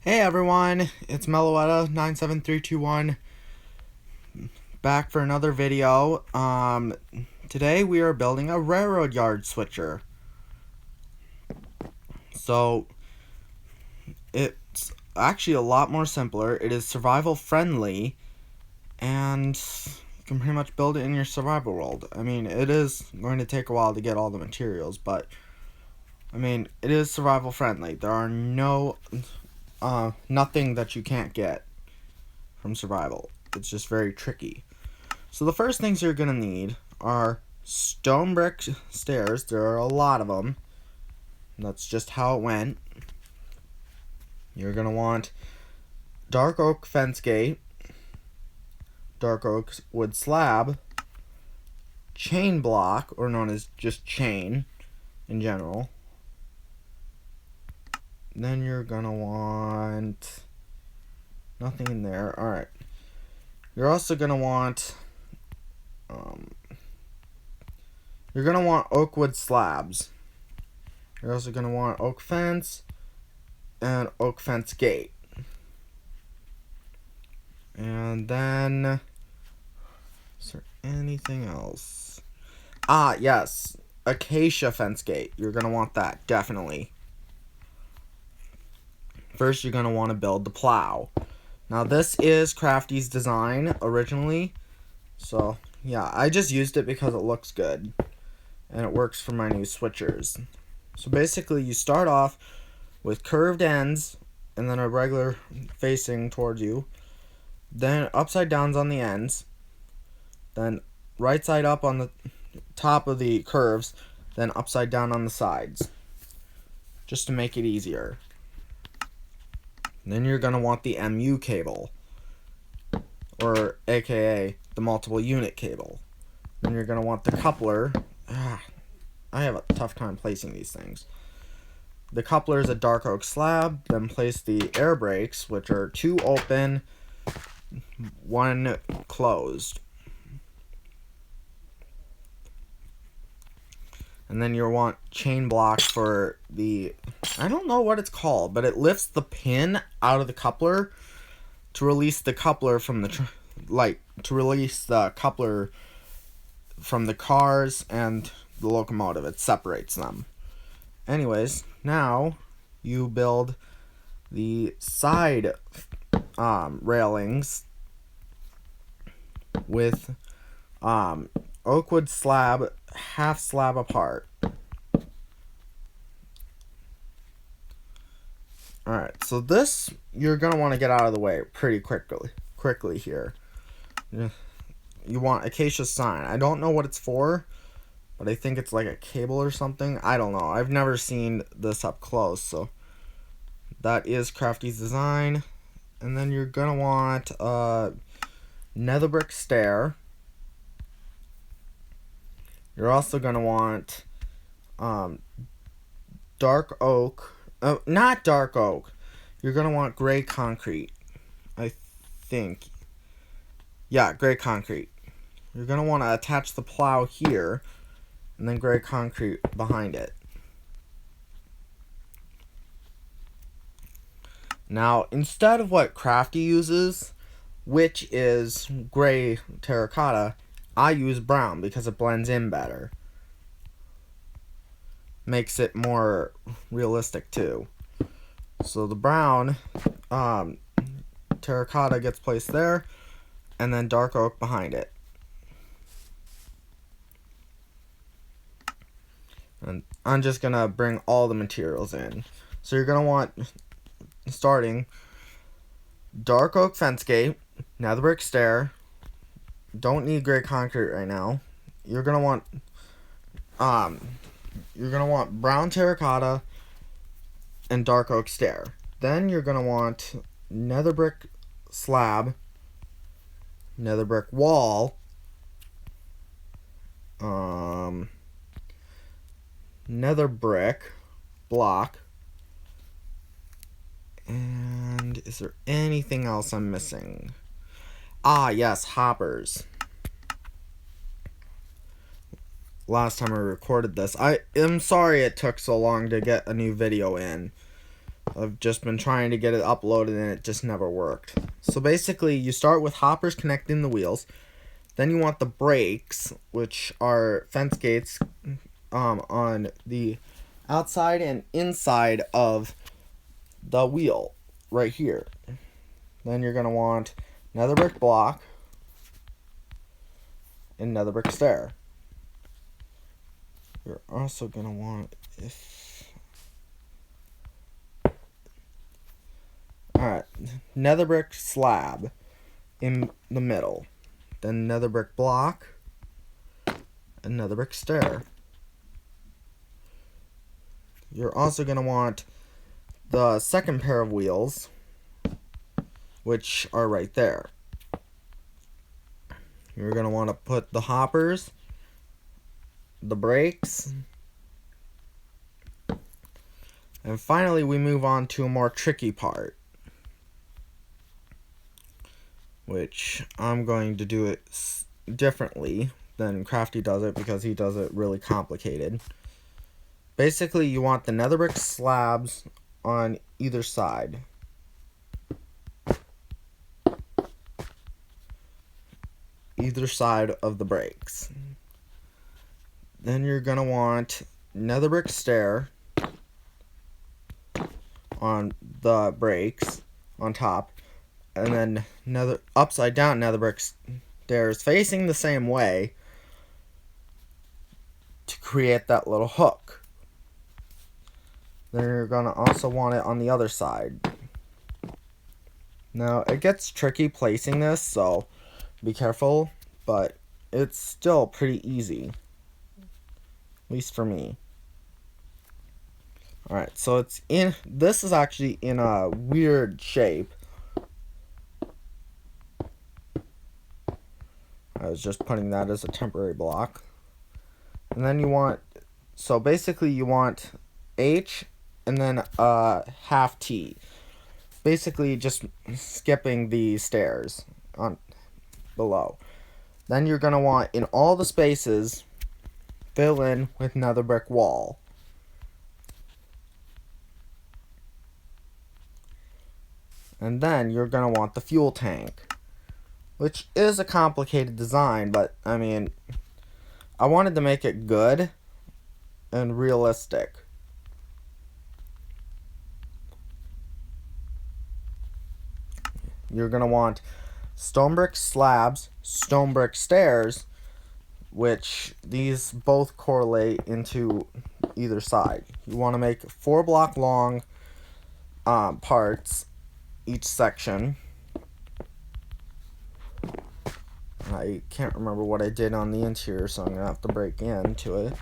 Hey everyone, it's Meloetta97321 back for another video. Today we are building a railroad yard switcher. So it's actually a lot more simpler. It is survival friendly, and you can pretty much build it in your survival world. I mean, it is going to take a while to get all the materials, but I mean, it is survival friendly. There are nothing that you can't get from survival. It's just very tricky. So the first things you're gonna need are stone brick stairs. There are a lot of them. That's just how it went. You're gonna want dark oak fence gate, dark oak wood slab, chain block, or known as just chain in general. Then you're gonna want nothing in there. Alright. You're also gonna want oak wood slabs. You're also gonna want oak fence and oak fence gate. And then, is there anything else? Yes, acacia fence gate. You're gonna want that, definitely. First, you're gonna want to build the plow. Now, this is Crafty's design originally, so yeah, I just used it because it looks good and it works for my new switchers. So basically, you start off with curved ends and then a regular facing towards you, then upside downs on the ends, then right side up on the top of the curves, then upside down on the sides, just to make it easier. And then you're going to want the MU cable, or aka the multiple unit cable. Then you're going to want the coupler. I have a tough time placing these things. The coupler is a dark oak slab. Then place the air brakes, which are 2 open, 1 closed. And then you'll want chain block for the, I don't know what it's called, but it lifts the pin out of the coupler to release the coupler from the coupler from the cars and the locomotive. It separates them. Anyways, now you build the side railings with oak wood slab, half slab apart. Alright, so this you're going to want to get out of the way pretty quickly here. You want acacia sign. I don't know what it's for, but I think it's like a cable or something. I don't know. I've never seen this up close, so that is Crafty's design. And then you're going to want nether brick stair. You're also going to want dark oak. Not dark oak. You're going to want gray concrete. I think. Yeah, gray concrete. You're going to want to attach the plow here, and then gray concrete behind it. Now, instead of what Crafty uses, which is gray terracotta, I use brown because it blends in better. Makes it more realistic too. So the brown terracotta gets placed there, and then dark oak behind it. And I'm just gonna bring all the materials in. So you're gonna want, starting, dark oak fence gate, nether brick stair. Don't need gray concrete right now. You're gonna want brown terracotta and dark oak stair. Then you're gonna want nether brick slab, nether brick wall, nether brick block, and is there anything else I'm missing? Yes, hoppers. Last time I recorded this, I am sorry it took so long to get a new video in. I've just been trying to get it uploaded and it just never worked. So basically, you start with hoppers connecting the wheels. Then you want the brakes, which are fence gates on the outside and inside of the wheel right here. Then you're going to want another brick block and another brick stair. You're also going to want alright, nether brick slab in the middle. Then another brick block, another brick stair. You're also going to want the second pair of wheels, which are right there. You're going to want to put the hoppers, the brakes, and finally we move on to a more tricky part, which I'm going to do it differently than Crafty does it because he does it really complicated. Basically, you want the nether brick slabs on either side. Either side of the brakes. Then you're going to want nether brick stair on the brakes on top, and then another upside down nether brick stairs facing the same way to create that little hook. Then you're going to also want it on the other side. Now, it gets tricky placing this, so be careful, but it's still pretty easy. At least for me. Alright, so this is actually in a weird shape. I was just putting that as a temporary block. And then you want, so basically you want H and then a half T. Basically just skipping the stairs on below. Then you're going to want, in all the spaces, fill in with another brick wall. And then you're going to want the fuel tank, which is a complicated design, but I mean, I wanted to make it good and realistic. You're going to want stone brick slabs, stone brick stairs, which these both correlate into either side. You want to make 4 block long parts each section. I can't remember what I did on the interior, so I'm going to have to break into it.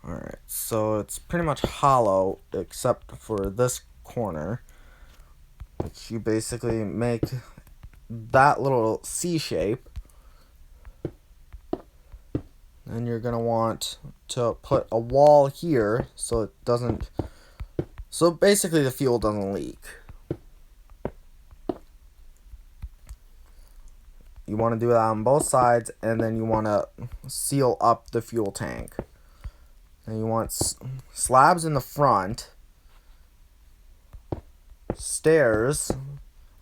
Alright, so it's pretty much hollow except for this corner, which you basically make that little C shape. Then you're going to want to put a wall here so it doesn't, so basically the fuel doesn't leak. You want to do that on both sides, and then you want to seal up the fuel tank. And you want slabs in the front, stairs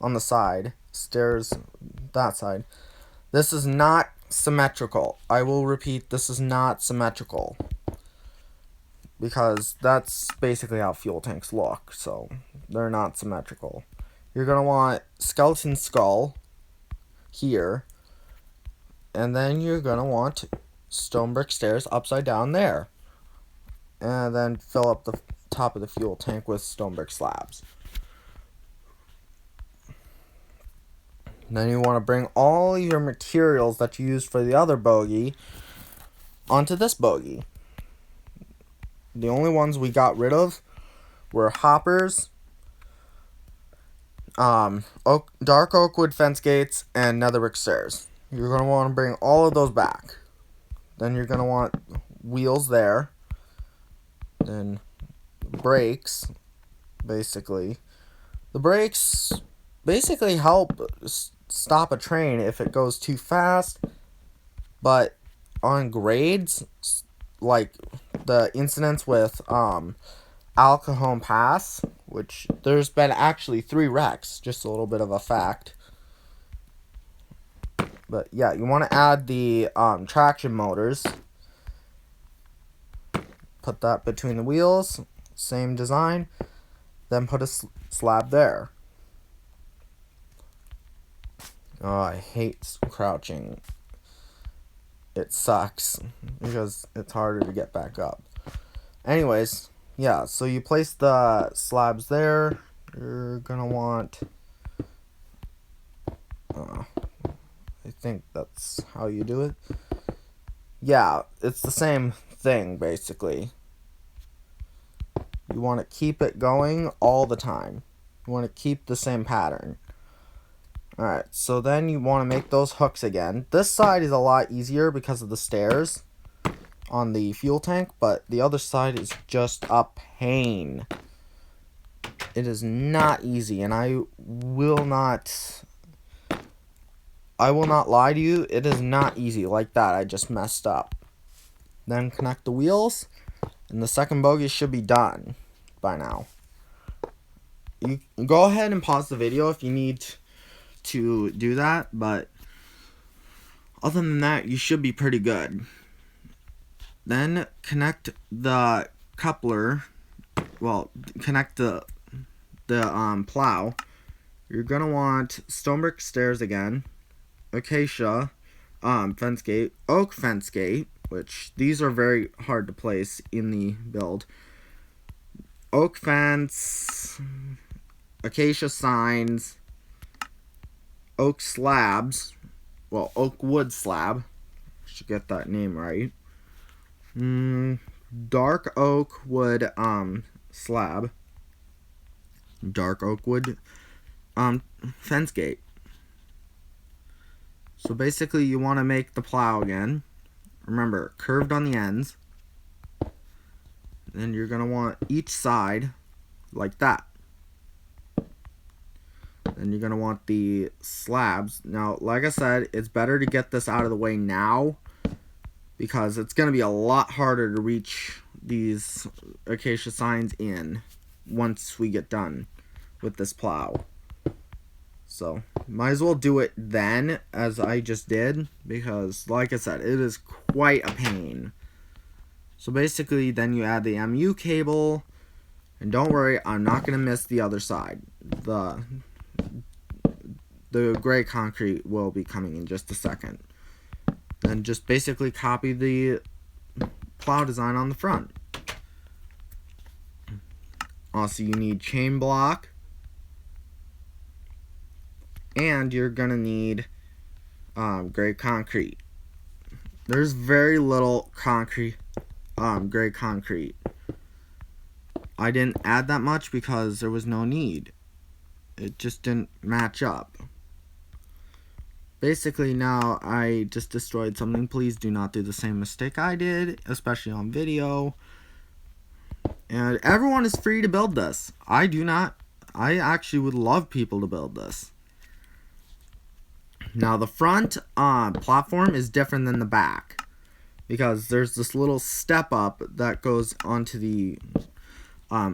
on the side, stairs that side. This is not symmetrical. I will repeat, this is not symmetrical, because that's basically how fuel tanks look, so they're not symmetrical. You're going to want skeleton skull here, and then you're going to want stone brick stairs upside down there. And then fill up the top of the fuel tank with stone brick slabs. Then you want to bring all your materials that you used for the other bogey onto this bogey. The only ones we got rid of were hoppers, dark oak wood fence gates, and nether brick stairs. You're going to want to bring all of those back. Then you're going to want wheels there. Then brakes, basically. The brakes basically help stop a train if it goes too fast But on grades, like the incidents with Al Cajon Pass, which there's been actually 3 wrecks, just a little bit of a fact. But yeah, you want to add the traction motors. Put that between the wheels, same design. Then put a slab there. Oh, I hate crouching. It sucks because it's harder to get back up. Anyways, yeah, so you place the slabs there. You're gonna want, I think that's how you do it. Yeah, it's the same thing basically. You want to keep it going all the time. You want to keep the same pattern. Alright, so then you want to make those hooks again. This side is a lot easier because of the stairs on the fuel tank, but the other side is just a pain. It is not easy, and I will not lie to you, it is not easy like that. I just messed up. Then connect the wheels, and the second bogie should be done by now. You go ahead and pause the video if you need to do that, but other than that, you should be pretty good. Then connect the coupler, well, connect the plow. You're gonna want stone brick stairs again, acacia fence gate, oak fence gate, which these are very hard to place in the build. Oak fence, acacia signs, oak slabs, well, oak wood slab, should get that name right. Dark oak wood slab, dark oak wood fence gate. So basically you want to make the plow again. Remember, curved on the ends. Then you're going to want each side like that. Then you're going to want the slabs. Now, like I said, it's better to get this out of the way now because it's going to be a lot harder to reach these acacia signs in once we get done with this plow. So, might as well do it then, as I just did, because, like I said, it is quite a pain. So basically, then you add the MU cable, and don't worry, I'm not going to miss the other side. The gray concrete will be coming in just a second. Then just basically copy the plow design on the front. Also, you need chain block. And you're going to need gray concrete. There's very little gray concrete. I didn't add that much because there was no need. It just didn't match up. Basically, now I just destroyed something. Please do not do the same mistake I did, especially on video. And everyone is free to build this. I do not. I actually would love people to build this. Now the front platform is different than the back because there's this little step up that goes onto the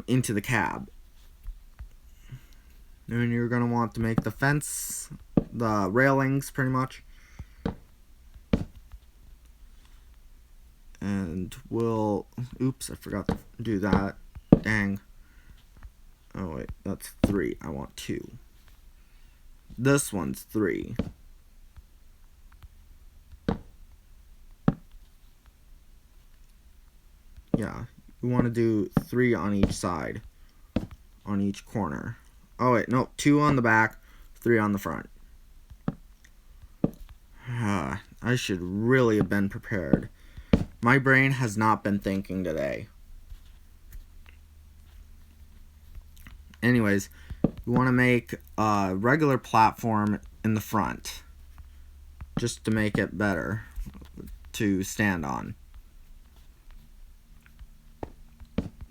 into the cab. And you're gonna want to make the fence, the railings, pretty much. And we'll, oops, I forgot to do that. Dang. Oh wait, that's 3. I want 2. This one's 3. Yeah, we want to do 3 on each side, on each corner. Oh wait, no, 2 on the back, 3 on the front. I should really have been prepared. My brain has not been thinking today. Anyways, we want to make a regular platform in the front, just to make it better to stand on.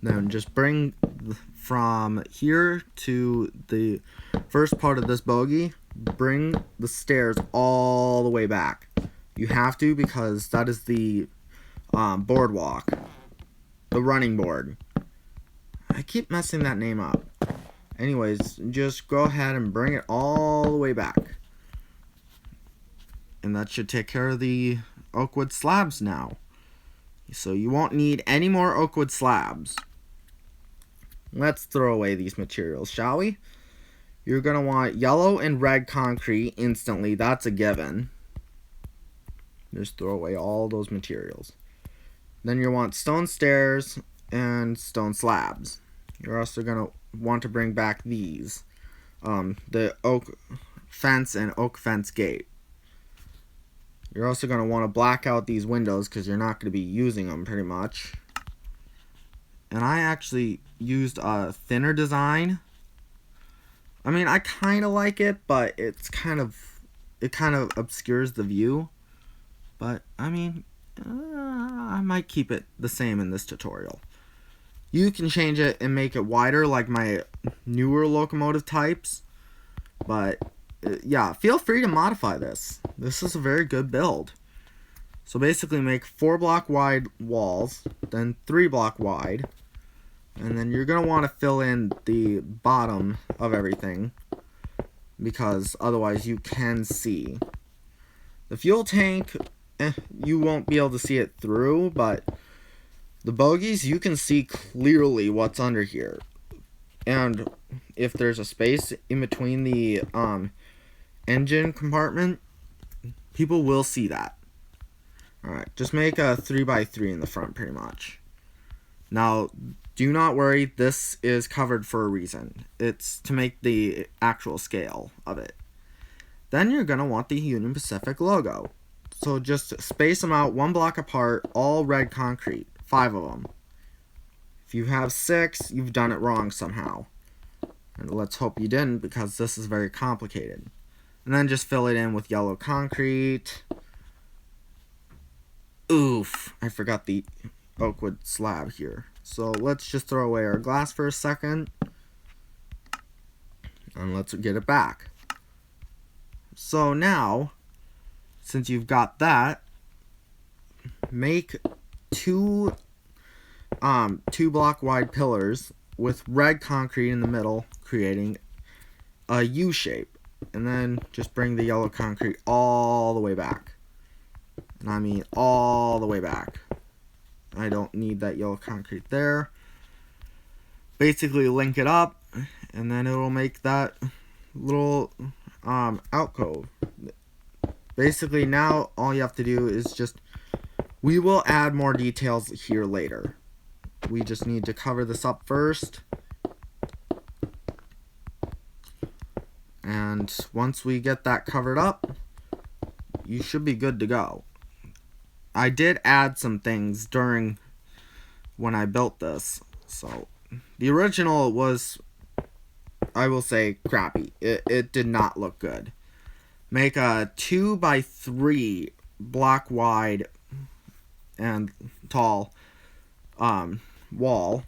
Then just bring from here to the first part of this bogie, bring the stairs all the way back. You have to, because that is the boardwalk. The running board. I keep messing that name up. Anyways, just go ahead and bring it all the way back. And that should take care of the oak wood slabs now. So you won't need any more oak wood slabs. Let's throw away these materials, shall we? You're going to want yellow and red concrete instantly. That's a given. Just throw away all those materials. Then you want stone stairs and stone slabs. You're also going to want to bring back these. The oak fence and oak fence gate. You're also going to want to black out these windows because you're not going to be using them pretty much. And I actually used a thinner design. I mean, I kind of like it, but it kind of obscures the view. But, I mean, I might keep it the same in this tutorial. You can change it and make it wider like my newer locomotive types. But, yeah, feel free to modify this. This is a very good build. So basically make 4 block wide walls, then 3 block wide. And then you're going to want to fill in the bottom of everything, because otherwise you can see. The fuel tank, you won't be able to see it through, but the bogies, you can see clearly what's under here. And if there's a space in between the engine compartment, people will see that. Alright, just make a 3x3 in the front pretty much. Now, do not worry, this is covered for a reason. It's to make the actual scale of it. Then you're going to want the Union Pacific logo. So just space them out 1 block apart, all red concrete. 5 of them. If you have 6, you've done it wrong somehow. And let's hope you didn't, because this is very complicated. And then just fill it in with yellow concrete. Oof, I forgot the oak wood slab here. So let's just throw away our glass for a second. And let's get it back. So now, since you've got that, make 2 block wide pillars with red concrete in the middle, creating a U shape. And then just bring the yellow concrete all the way back. And I mean all the way back. I don't need that yellow concrete there. Basically link it up, and then it will make that little alcove. Basically now all you have to do is just, we will add more details here later. We just need to cover this up first. And once we get that covered up, you should be good to go. I did add some things during when I built this. So the original was, I will say, crappy. It did not look good. Make a 2x3 block wide and tall wall,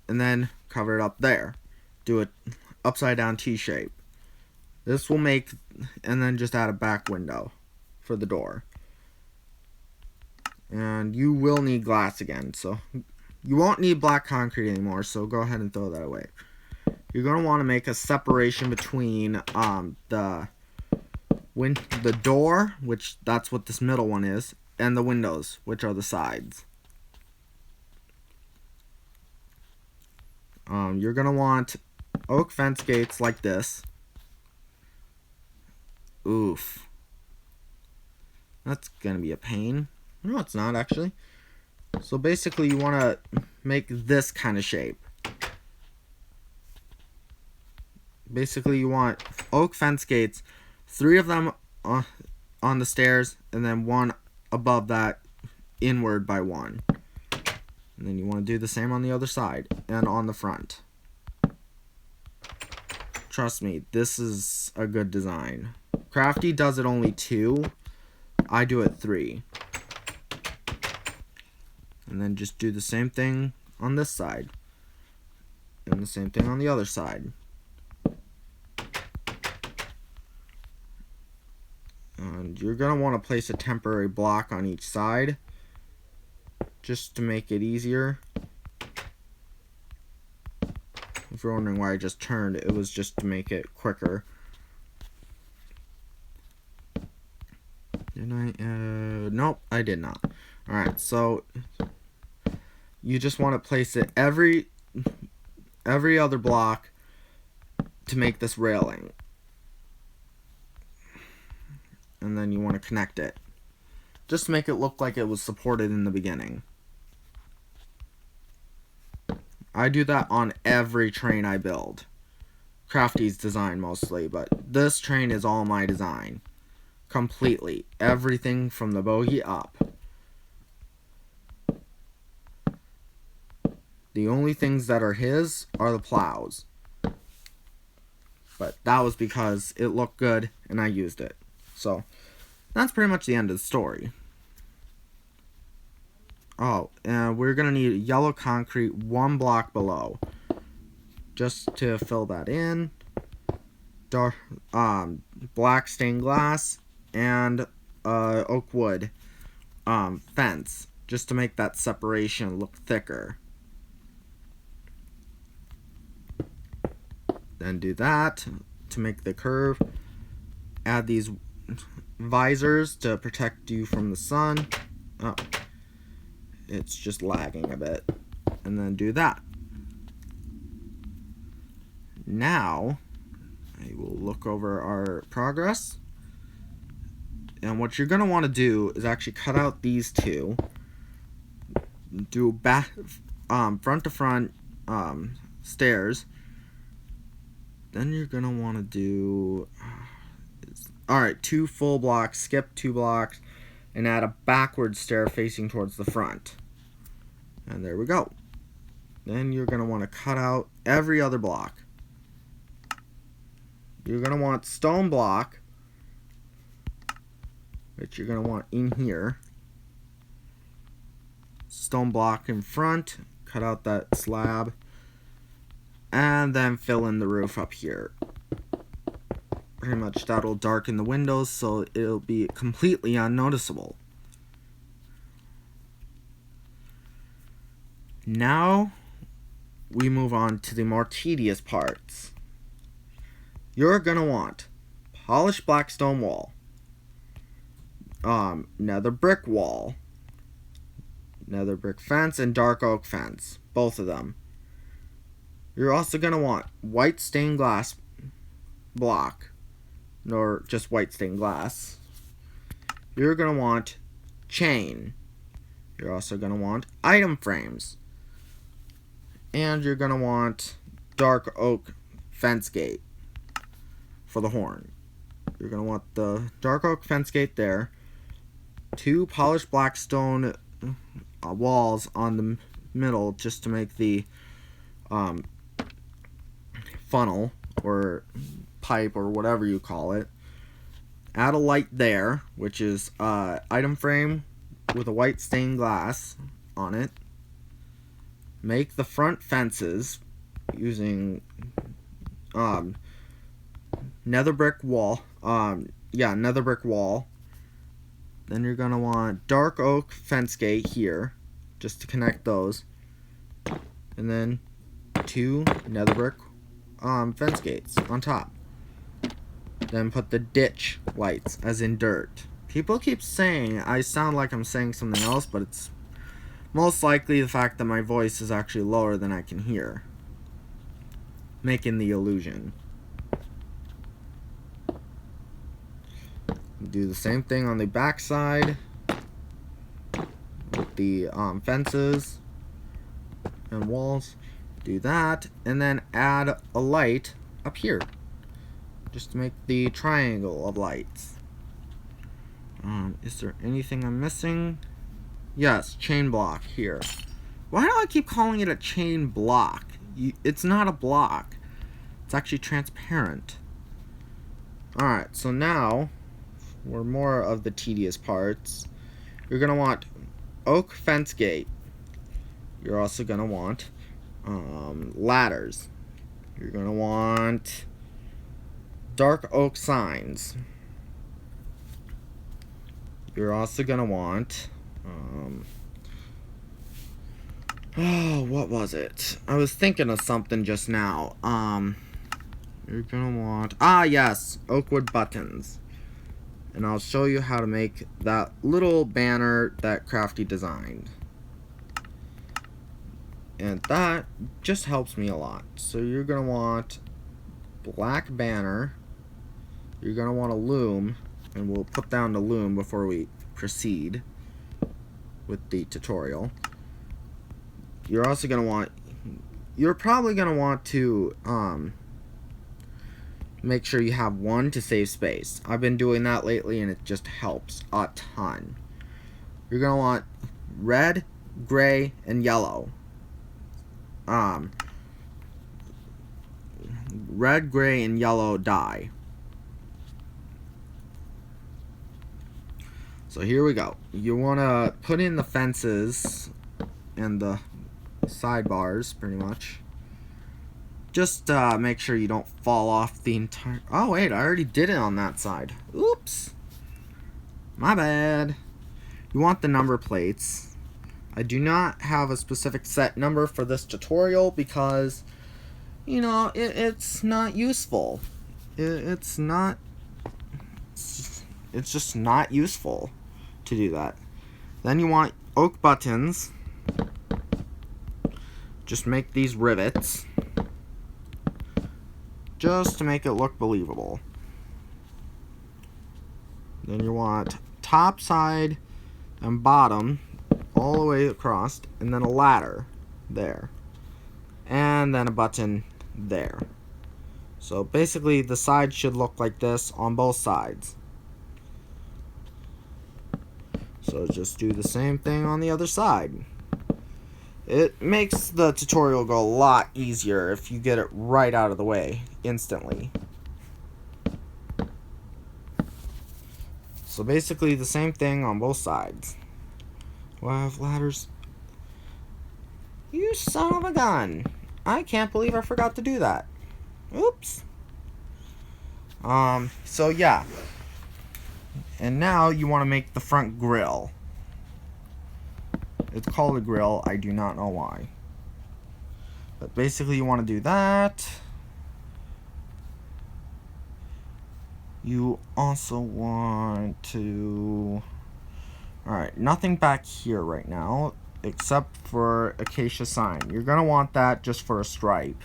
and then cover it up there. Do it upside down T shape. This will make, and then just add a back window for the door. And you will need glass again, so you won't need black concrete anymore, so go ahead and throw that away. You're going to want to make a separation between the door, which that's what this middle one is, and the windows, which are the sides. You're going to want oak fence gates like this. Oof. That's going to be a pain. No, it's not actually. So basically you want to make this kind of shape. Basically you want oak fence gates, 3 of them on the stairs, and then 1 above that, inward by 1. And then you want to do the same on the other side and on the front. Trust me, this is a good design. Crafty does it only 2. I do it 3. And then just do the same thing on this side. And the same thing on the other side. And And you're going to want to place a temporary block on each side just to make it easier. If you're wondering why I just turned, it was just to make it quicker. Did I? Nope, I did not. Alright, so you just want to place it every other block to make this railing. And then you want to connect it. Just to make it look like it was supported in the beginning. I do that on every train I build. Crafty's design mostly, but this train is all my design. Completely. Everything from the bogie up. The only things that are his are the plows. But that was because it looked good and I used it. So, that's pretty much the end of the story. Oh, and we're going to need yellow concrete 1 block below. Just to fill that in. Dark, black stained glass and oak wood fence. Just to make that separation look thicker. Then do that to make the curve. Add these visors to protect you from the sun. Oh, it's just lagging a bit. And then do that. Now, I will look over our progress. And what you're going to want to do is actually cut out these two. Do back, front to front stairs. Then you're going to want to do... Alright, 2 full blocks, skip 2 blocks, and add a backward stair facing towards the front. And there we go. Then you're going to want to cut out every other block. You're going to want stone block, which you're going to want in here. Stone block in front, cut out that slab, and then fill in the roof up here. Pretty much that'll darken the windows so it'll be completely unnoticeable. Now we move on to the more tedious parts. You're gonna want polished black stone wall, nether brick wall, nether brick fence, and dark oak fence, both of them. You're also gonna want white stained glass block, or just white stained glass. You're going to want chain. You're also going to want item frames. And you're going to want dark oak fence gate for the horn. You're going to want the dark oak fence gate there. 2 polished black stone walls on the middle just to make the funnel or pipe or whatever you call it. Add a light there, which is item frame with a white stained glass on it. Make the front fences using nether brick wall. Nether brick wall. Then you're gonna want dark oak fence gate here, just to connect those. And then 2 nether brick fence gates on top. Then put the ditch lights, as in dirt. People keep saying I sound like I'm saying something else, but it's most likely the fact that my voice is actually lower than I can hear, making the illusion. Do the same thing on the back side with the fences and walls. Do that, and then add a light up here, just to make the triangle of lights. Is there anything I'm missing? Yes, chain block here. Why do I keep calling it a chain block? It's not a block. It's actually transparent. Alright, so now, for more of the tedious parts, you're going to want oak fence gate. You're also going to want ladders. You're going to want dark oak signs. you're also gonna want, oh, what was it? I was thinking of something just now. You're gonna want, yes, oakwood buttons. And I'll show you how to make that little banner that Crafty designed. And that just helps me a lot. So you're gonna want black banner. You're gonna want a loom, and we'll put down the loom before we proceed with the tutorial. You're also gonna want, you're probably gonna want to make sure you have one to save space. I've been doing that lately and it just helps a ton. You're gonna want red, gray, and yellow. Red, gray, and yellow dye. So here we go. You want to put in the fences and the sidebars, pretty much. Just make sure you don't fall off the entire... Oh, wait, I already did it on that side. Oops. My bad. You want the number plates. I do not have a specific set number for this tutorial because, you know, it's not useful. It's just not useful to do that. Then you want oak buttons. Just make these rivets, just to make it look believable. Then you want top, side, and bottom all the way across, and then a ladder there, and then a button there. So basically the side should look like this on both sides. So just do the same thing on the other side. It makes the tutorial go a lot easier if you get it right out of the way instantly. So basically the same thing on both sides. Do I have ladders? You son of a gun. I can't believe I forgot to do that. Oops. So yeah. And now you want to make the front grill. It's called a grill. I do not know why. But basically you want to do that. You also want to... Alright, nothing back here right now except for acacia sign. You're going to want that just for a stripe.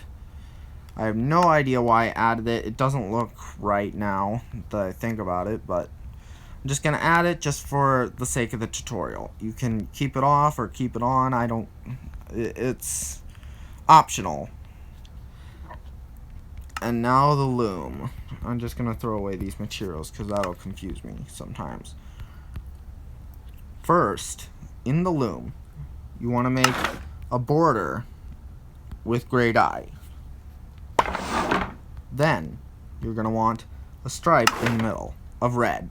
I have no idea why I added it. It doesn't look right now that I think about it, but I'm just going to add it just for the sake of the tutorial. You can keep it off or keep it on. It's optional. And now the loom. I'm just going to throw away these materials because that'll confuse me sometimes. First, in the loom, you want to make a border with gray dye. Then, you're going to want a stripe in the middle of red.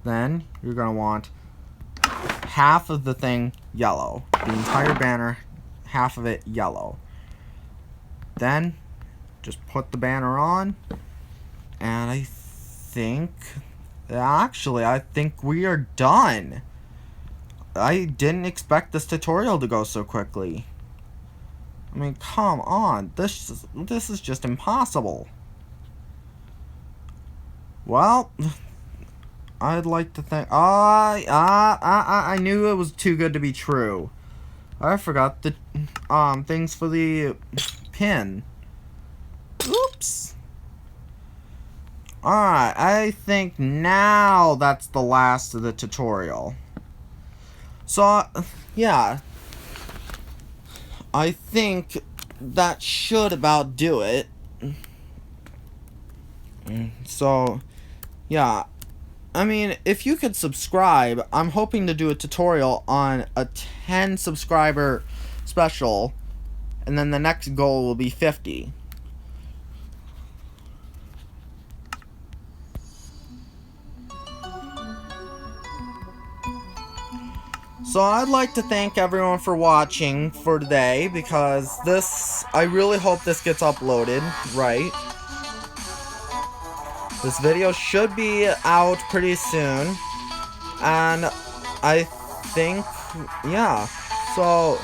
Then, you're going to want half of the thing yellow. The entire banner, half of it yellow. Then, just put the banner on. And I think we are done. I didn't expect this tutorial to go so quickly. I mean, come on. This is just impossible. Well, I'd like to think... I knew it was too good to be true. I forgot the things for the pin. Oops. Alright, I think now that's the last of the tutorial. So, yeah. I think that should about do it. So, yeah. I mean, if you could subscribe, I'm hoping to do a tutorial on a 10 subscriber special, and then the next goal will be 50. So I'd like to thank everyone for watching for today, because I really hope this gets uploaded right. This video should be out pretty soon. And I think, yeah. So,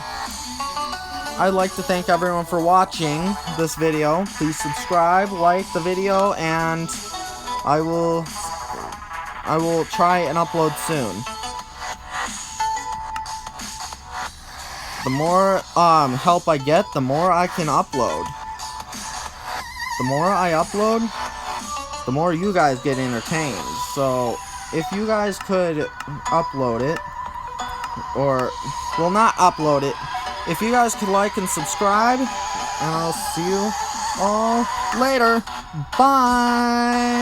I'd like to thank everyone for watching this video. Please subscribe, like the video, and I will try and upload soon. The more help I get, the more I can upload. The more I upload, the more you guys get entertained. So, if you guys could upload it, or, well, not upload it, if you guys could like and subscribe, and I'll see you all later. Bye!